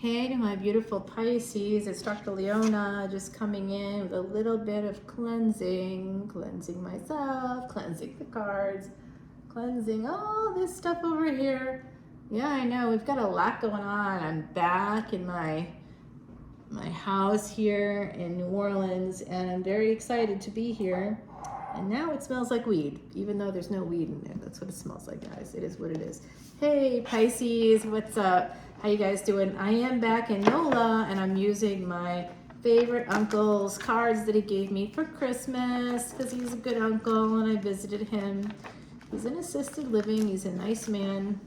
Hey to my beautiful Pisces, it's Dr. Leona just coming in with a little bit of cleansing myself, cleansing the cards, cleansing all this stuff over here. Yeah, I know, we've got a lot going on. I'm back in my house here in New Orleans, and I'm very excited to be here. And now it smells like weed, even though there's no weed in there. That's what it smells like, guys. It is what it is. Hey, Pisces, what's up? How you guys doing? I am back in NOLA, and I'm using my favorite uncle's cards that he gave me for Christmas, because he's a good uncle, and I visited him. He's in assisted living. He's a nice man.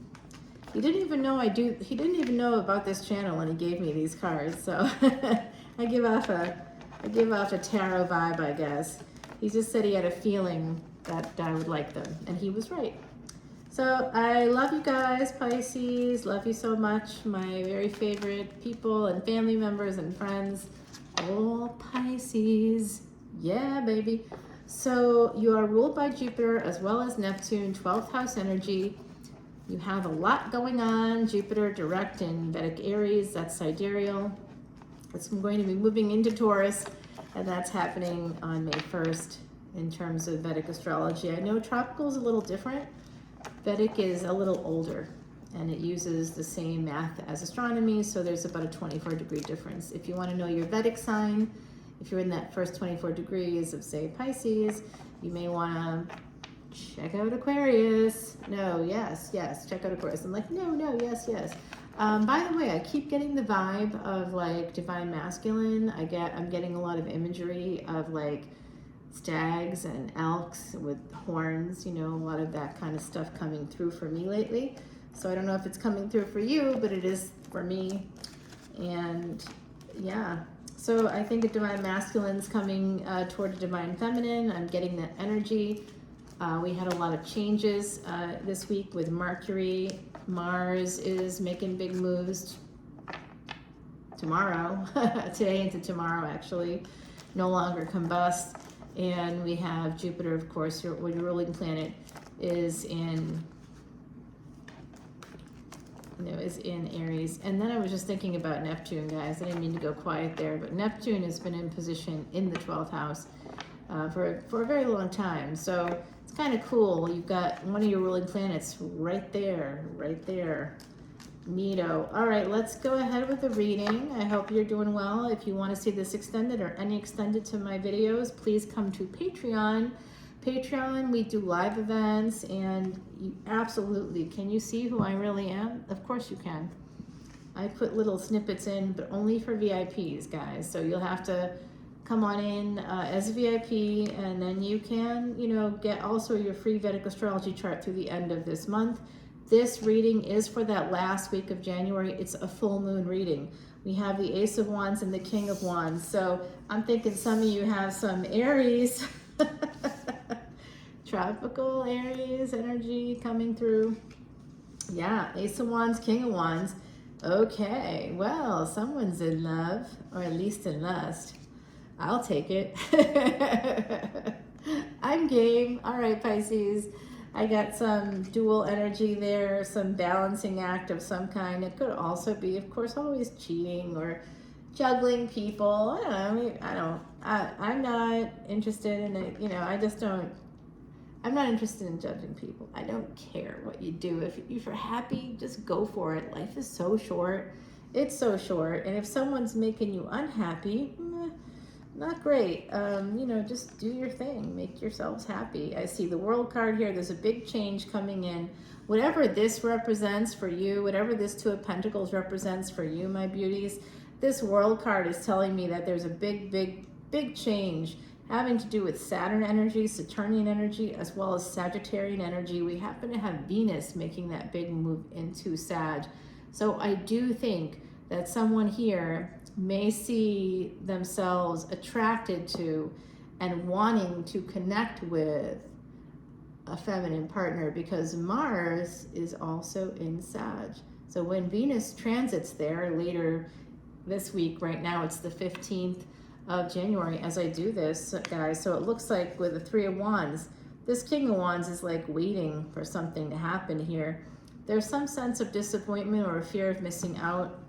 He didn't even know he didn't even know about this channel when he gave me these cards, so I give off a tarot vibe, I guess. He just said he had a feeling that I would like them, and he was right. So I love you guys, Pisces. Love you so much. My very favorite people and family members and friends, all Pisces. Yeah, baby. So you are ruled by Jupiter as well as Neptune, 12th house energy. You have a lot going on. Jupiter direct in Vedic Aries, that's sidereal. It's going to be moving into Taurus, and that's happening on May 1st in terms of Vedic astrology. I know tropical is a little different. Vedic is a little older, and it uses the same math as astronomy, so there's about a 24-degree difference. If you want to know your Vedic sign, if you're in that first 24 degrees of, say, Pisces, you may want to check out Aquarius. No, yes, check out Aquarius. I'm like, no, yes. By the way, I keep getting the vibe of like divine masculine. I'm getting a lot of imagery of like stags and elks with horns, a lot of that kind of stuff coming through for me lately. So I don't know if it's coming through for you, but it is for me. And yeah, so I think a divine masculine's coming toward a divine feminine. I'm getting that energy. We had a lot of changes this week with Mercury. Mars is making big moves tomorrow, today into tomorrow actually, no longer combust. And we have Jupiter, of course, your ruling planet is in Aries. And then I was just thinking about Neptune, guys. I didn't mean to go quiet there, but Neptune has been in position in the 12th house for a very long time. So it's kind of cool. You've got one of your ruling planets right there. Neato. All right, let's go ahead with the reading. I hope you're doing well. If you want to see this extended or any extended to my videos, please come to Patreon. Patreon, we do live events, and you absolutely, can you see who I really am? Of course you can. I put little snippets in, but only for VIPs, guys. So you'll have to come on in as a VIP, and then you can, get also your free Vedic astrology chart through the end of this month. This reading is for that last week of January. It's a full moon reading. We have the Ace of Wands and the King of Wands. So I'm thinking some of you have some Aries, tropical Aries energy coming through. Yeah, Ace of Wands, King of Wands. Okay, well, someone's in love, or at least in lust. I'll take it. I'm game. All right, Pisces. I got some dual energy there, some balancing act of some kind. It could also be, of course, always cheating or juggling people. I'm not interested in it. I'm not interested in judging people. I don't care what you do. If you're happy, just go for it. Life is so short. It's so short. And if someone's making you unhappy, not great. Just do your thing. Make yourselves happy. I see the World card here. There's a big change coming in. Whatever this represents for you, whatever this Two of Pentacles represents for you, my beauties, this World card is telling me that there's a big change having to do with Saturn energy, Saturnian energy, as well as Sagittarian energy. We happen to have Venus making that big move into Sag. So I do think that someone here may see themselves attracted to and wanting to connect with a feminine partner, because Mars is also in Sag. So when Venus transits there later this week, right now it's the 15th of January as I do this, guys. So it looks like with the Three of Wands, this King of Wands is like waiting for something to happen here. There's some sense of disappointment or a fear of missing out.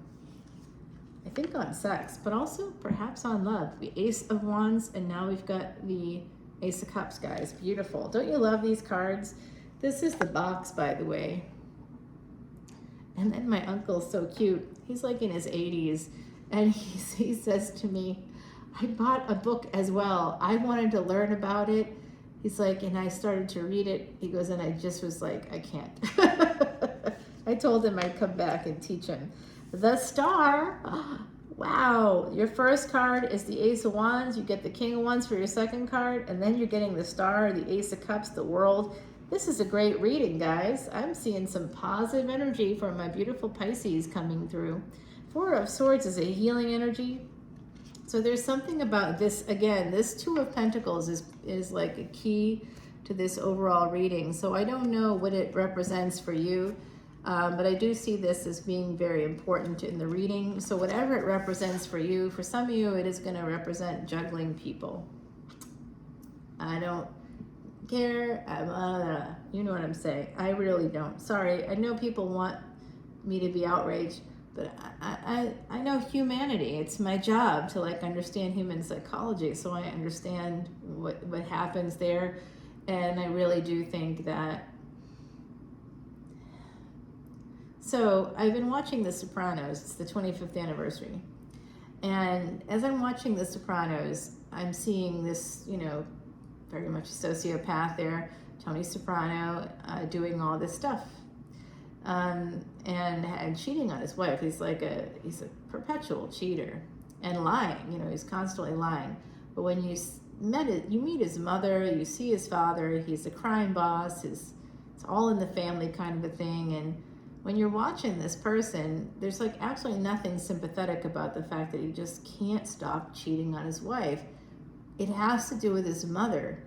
I think on sex, but also perhaps on love. The Ace of Wands, and now we've got the Ace of Cups, guys. Beautiful. Don't you love these cards? This is the box, by the way. And then my uncle's so cute. He's like in his 80s, and he says to me, I bought a book as well. I wanted to learn about it. He's like, and I started to read it. He goes, and I just was like, I can't. I told him I'd come back and teach him. The Star. Wow. Your first card is the Ace of Wands. You get the King of Wands for your second card, and then you're getting the Star, the Ace of Cups, the World. This is a great reading, guys. I'm seeing some positive energy from my beautiful Pisces coming through. Four of Swords is a healing energy. So there's something about this, again, this Two of Pentacles is like a key to this overall reading. So I don't know what it represents for you, but I do see this as being very important in the reading. So whatever it represents for you, for some of you, it is going to represent juggling people. I don't care. You know what I'm saying. I really don't. Sorry. I know people want me to be outraged, but I know humanity. It's my job to like understand human psychology, so I understand what happens there. And I really do think that. So I've been watching The Sopranos. It's the 25th anniversary, and as I'm watching The Sopranos, I'm seeing this, you know, very much a sociopath there, Tony Soprano, doing all this stuff, and cheating on his wife. He's a perpetual cheater and lying. You know, he's constantly lying. But when you meet his mother, you see his father. He's a crime boss. It's all in the family kind of a thing. And when you're watching this person, there's like absolutely nothing sympathetic about the fact that he just can't stop cheating on his wife. It has to do with his mother,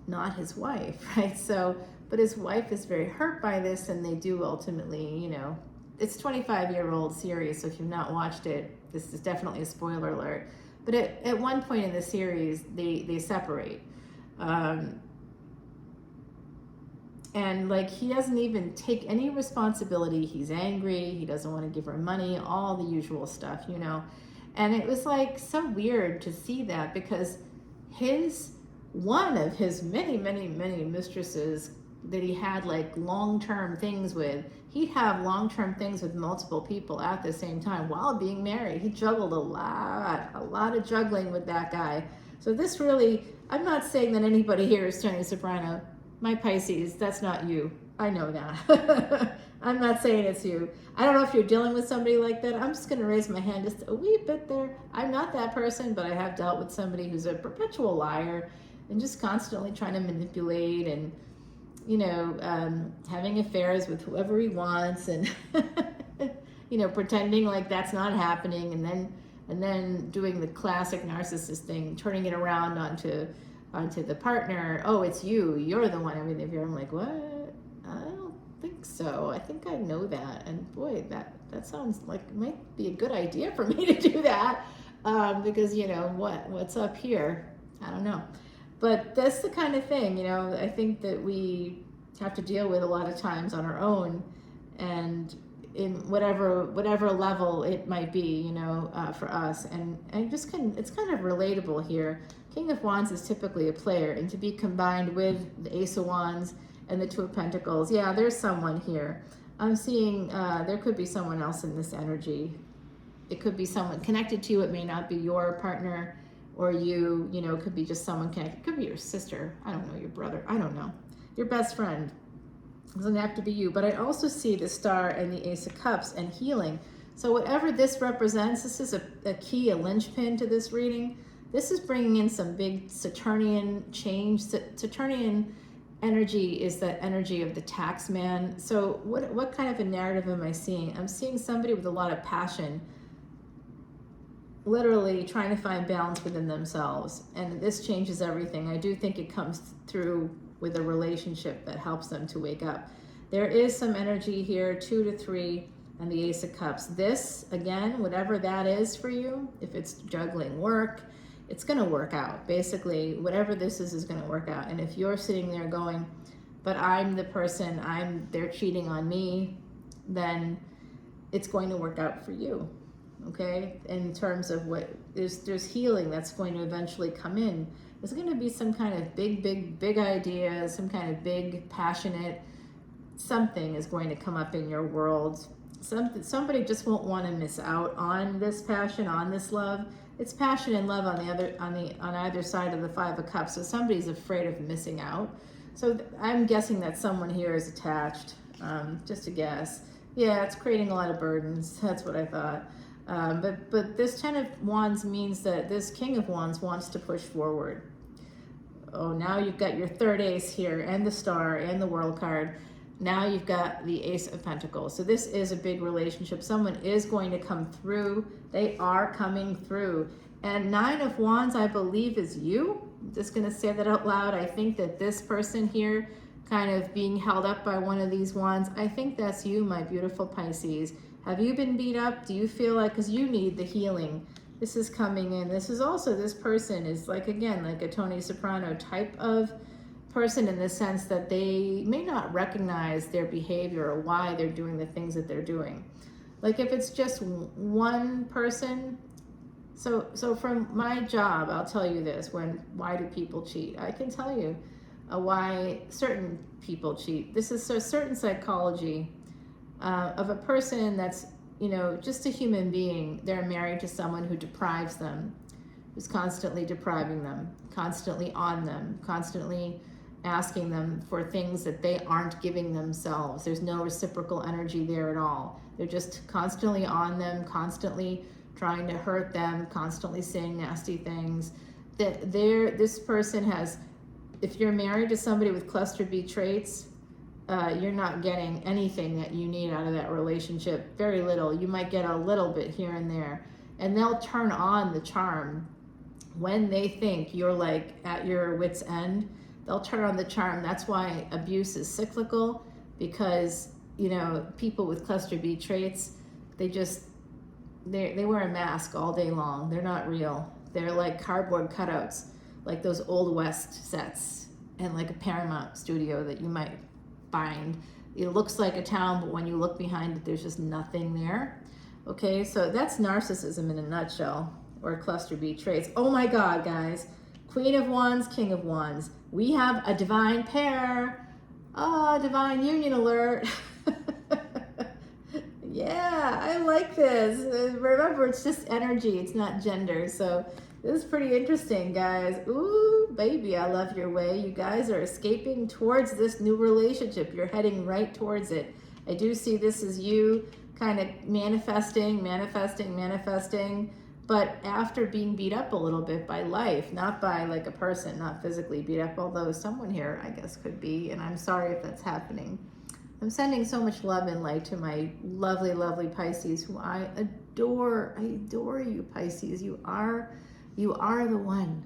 not his wife, right? So, but his wife is very hurt by this, and they do ultimately, you know, it's a 25-year-old series, so if you've not watched it, this is definitely a spoiler alert. But at one point in the series, they separate. And like, he doesn't even take any responsibility. He's angry. He doesn't want to give her money, all the usual stuff, you know. And it was like so weird to see that, because one of his many mistresses that he had like long-term things with, he'd have long-term things with multiple people at the same time while being married. He juggled a lot of juggling with that guy. So this really, I'm not saying that anybody here is Tony Soprano. My Pisces, that's not you. I know that. I'm not saying it's you. I don't know if you're dealing with somebody like that. I'm just going to raise my hand just a wee bit there. I'm not that person, but I have dealt with somebody who's a perpetual liar and just constantly trying to manipulate and, you know, having affairs with whoever he wants and, you know, pretending like that's not happening, and then doing the classic narcissist thing, turning it around onto the partner. Oh, it's you. You're the one. I mean, if you're, I'm like, what? I don't think so. I think I know that. And boy, that sounds like it might be a good idea for me to do that, because, you know, what's up here? I don't know. But that's the kind of thing, you know, I think that we have to deal with a lot of times on our own, and in whatever level it might be, you know, for us. And it's kind of relatable here. King of Wands is typically a player, and to be combined with the Ace of Wands and the Two of Pentacles, yeah, there's someone here. I'm seeing there could be someone else in this energy. It could be someone connected to you. It may not be your partner or you know, it could be just someone connected. It could be your sister. I don't know, your brother. I don't know. Your best friend. It doesn't have to be you. But I also see the Star and the Ace of Cups and healing. So whatever this represents, this is a key, a linchpin to this reading. This is bringing in some big Saturnian change. Saturnian energy is the energy of the tax man. So what kind of a narrative am I seeing? I'm seeing somebody with a lot of passion, literally trying to find balance within themselves. And this changes everything. I do think it comes through with a relationship that helps them to wake up. There is some energy here, 2 to 3, and the Ace of Cups. This, again, whatever that is for you, if it's juggling work, it's going to work out. Basically, whatever this is going to work out. And if you're sitting there going, but I'm the person, they're cheating on me, then it's going to work out for you. okay? In terms of what, there's healing that's going to eventually come in. There's going to be some kind of big idea, some kind of big, passionate, something is going to come up in your world. Somebody just won't want to miss out on this passion, on this love. It's passion and love on either side of the Five of Cups. So somebody's afraid of missing out. So I'm guessing that someone here is attached. Just a guess. Yeah, it's creating a lot of burdens. That's what I thought. But this Ten of Wands means that this King of Wands wants to push forward. Oh, now you've got your third ace here, and the Star, and the World card. Now you've got the Ace of Pentacles. So this is a big relationship. Someone is going to come through. They are coming through. And Nine of Wands, I believe, is you. I'm just going to say that out loud. I think that this person here, kind of being held up by one of these wands, I think that's you, my beautiful Pisces. Have you been beat up? Do you feel like, because you need the healing, this is coming in. This is also, this person is like, again, like a Tony Soprano type of person, in the sense that they may not recognize their behavior or why they're doing the things that they're doing. Like if it's just one person, so from my job, I'll tell you this, why do people cheat? I can tell you why certain people cheat. This is a certain psychology of a person that's, you know, just a human being. They're married to someone who deprives them, who's constantly depriving them, constantly on them, constantly asking them for things that they aren't giving themselves. There's no reciprocal energy there at all. They're just constantly on them, constantly trying to hurt them, constantly saying nasty things. This person has, if you're married to somebody with cluster B traits, you're not getting anything that you need out of that relationship. Very little. You might get a little bit here and there. And they'll turn on the charm when they think you're like at your wit's end. They'll turn on the charm. That's why abuse is cyclical, because, you know, people with cluster B traits, they wear a mask all day long. They're not real. They're like cardboard cutouts, like those Old West sets and like a Paramount studio that you might find. It looks like a town, but when you look behind it, there's just nothing there. Okay, so that's narcissism in a nutshell, or cluster B traits. Oh my God, guys. Queen of Wands, King of Wands. We have a divine pair. Oh, divine union alert. Yeah, I like this. Remember, it's just energy. It's not gender. So this is pretty interesting, guys. Ooh, baby, I love your way. You guys are escaping towards this new relationship. You're heading right towards it. I do see this as you kind of manifesting, but after being beat up a little bit by life, not by like a person, not physically beat up, although someone here, I guess, could be, and I'm sorry if that's happening. I'm sending so much love and light to my lovely, lovely Pisces, who I adore. I adore you, Pisces. You are the one.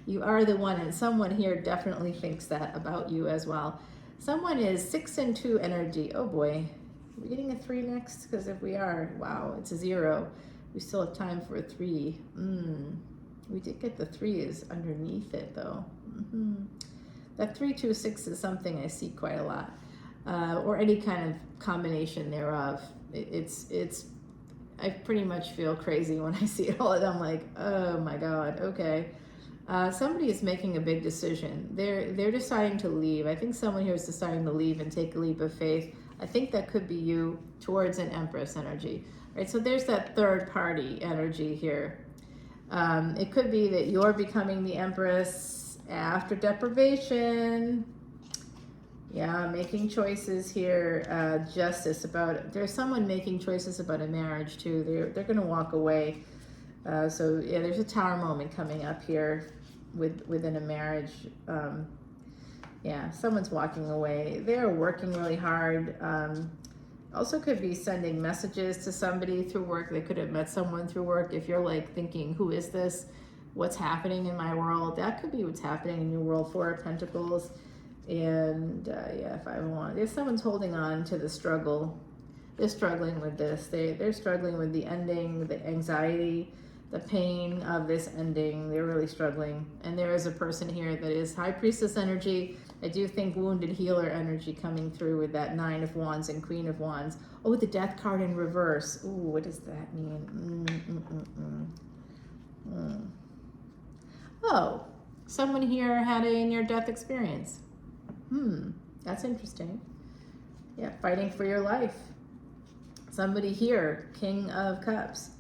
You are the one, and someone here definitely thinks that about you as well. Someone is 6 and 2 energy. Oh boy. Are we getting a 3 next? Because if we are, wow, it's a 0. We still have time for a 3. We did get the 3 is underneath it, though. That 3, 2, 6 is something I see quite a lot. Or any kind of combination thereof. I pretty much feel crazy when I see it all, and I'm like, oh my God, okay. Somebody is making a big decision. They're deciding to leave. I think someone here is deciding to leave and take a leap of faith. I think that could be you towards an Empress energy. Right, so there's that third party energy here. It could be that you're becoming the Empress after deprivation. Yeah, making choices here. Justice about, there's someone making choices about a marriage too. They're going to walk away. So yeah, there's a Tower moment coming up here within a marriage. Yeah, someone's walking away. They're working really hard. Also could be sending messages to somebody through work. They could have met someone through work. If you're like thinking, who is this? What's happening in my world? That could be what's happening in your world. 4 of Pentacles. And yeah, 5 of Wands. If someone's holding on to the struggle, they're struggling with this. They're struggling with the ending, the anxiety, the pain of this ending. They're really struggling. And there is a person here that is High Priestess energy. I do think wounded healer energy coming through with that 9 of Wands and Queen of Wands. Oh, the Death card in reverse. Ooh, what does that mean? Oh, someone here had a near-death experience. That's interesting. Yeah, fighting for your life. Somebody here, King of Cups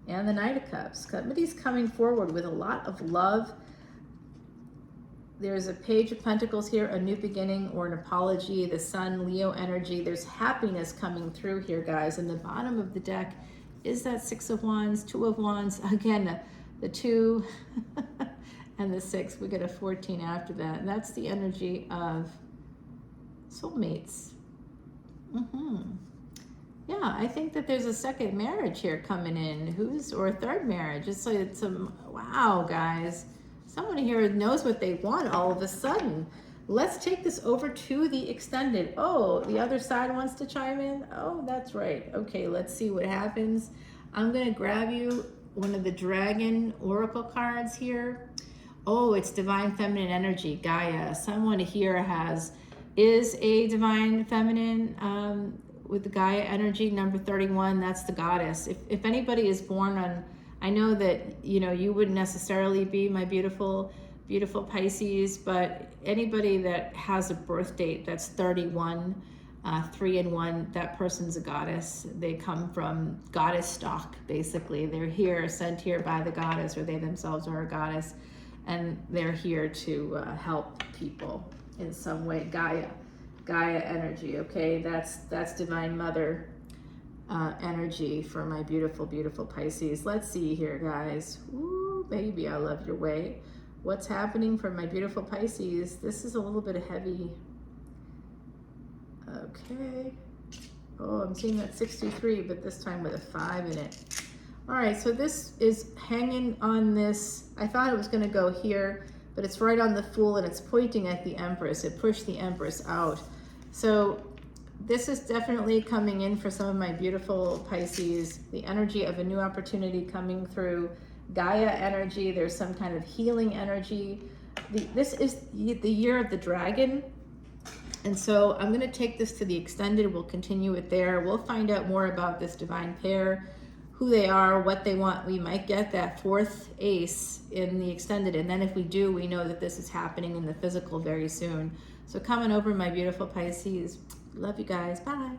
and the Knight of Cups. Somebody's coming forward with a lot of love. There's a Page of Pentacles here, a new beginning or an apology, the Sun, Leo energy. There's happiness coming through here, guys. And the bottom of the deck is that 6 of Wands, 2 of Wands. Again, the 2 and the 6. We get a 14 after that. And that's the energy of soulmates. Yeah, I think that there's a second marriage here coming in. Or a third marriage. It's like wow, guys. Someone here knows what they want all of a sudden. Let's take this over to the extended. Oh, the other side wants to chime in? Oh, that's right. Okay, let's see what happens. I'm going to grab you one of the Dragon Oracle cards here. Oh, it's Divine Feminine Energy, Gaia. Someone here is a Divine Feminine with the Gaia energy, number 31. That's the goddess. If anybody is born on, I know that, you wouldn't necessarily be my beautiful, beautiful Pisces, but anybody that has a birth date that's 31, 3 and 1, that person's a goddess. They come from goddess stock, basically. They're here, sent here by the goddess, or they themselves are a goddess, and they're here to help people in some way. Gaia energy, okay? That's Divine Mother energy for my beautiful, beautiful Pisces. Let's see here, guys. Ooh, baby, I love your way. What's happening for my beautiful Pisces? This is a little bit heavy. Okay. Oh, I'm seeing that 63, but this time with a 5 in it. All right, so this is hanging on this. I thought it was going to go here, but it's right on the Fool, and it's pointing at the Empress. It pushed the Empress out. So this is definitely coming in for some of my beautiful Pisces. The energy of a new opportunity coming through. Gaia energy. There's some kind of healing energy. This is the year of the dragon. And so I'm going to take this to the extended. We'll continue it there. We'll find out more about this divine pair, who they are, what they want. We might get that 4th ace in the extended. And then if we do, we know that this is happening in the physical very soon. So coming over, my beautiful Pisces. Love you guys. Bye.